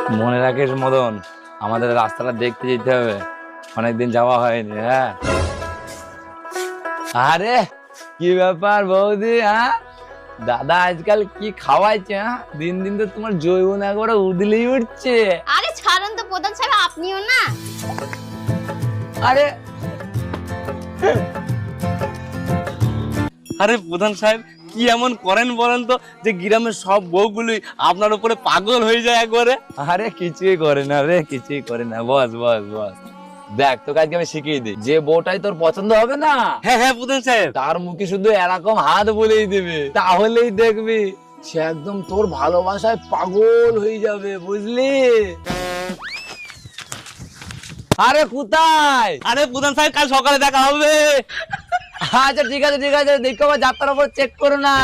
মনে রাখিস মদন, আমাদের রাস্তাটা দেখতে যেতে হবে, অনেকদিন যাওয়া হয়নি। হ্যাঁ, আরে কি ব্যাপার বৌদি? হ্যাঁ, দাদা আজকাল কি খাওয়াইছে? হ্যাঁ, দিন দিন তো তোমার জৈবন একবারে উদলেই উঠছে। আরে ছাড়ুন তো প্রধান সাহেব, আপনিও না। আরে আরে প্রধান সাহেব, কি এমন করেন বলেন তো যে গ্রামের সব বউগুলি আপনার উপরে পাগল হয়ে যায় একবারে? আরে কিছুই করে না রে, কিছুই করে না। বস বস বস, দেখ তোকে আজকে আমি শিখিয়ে দিই, যে বউটাই তোর পছন্দ হবে না, হ্যাঁ হ্যাঁ প্রধান সাহেব। তার মুখে শুধু এরকম হাত বলেই দেবে, তাহলেই দেখবি সে একদম তোর ভালোবাসায় পাগল হয়ে যাবে, বুঝলি? আরে কোথায়? আরে প্রধান সাহেব, কাল সকালে দেখা হবে। আচ্ছা ঠিক আছে ঠিক আছে, দেখো আবার যাত্রার উপর চেক করো না।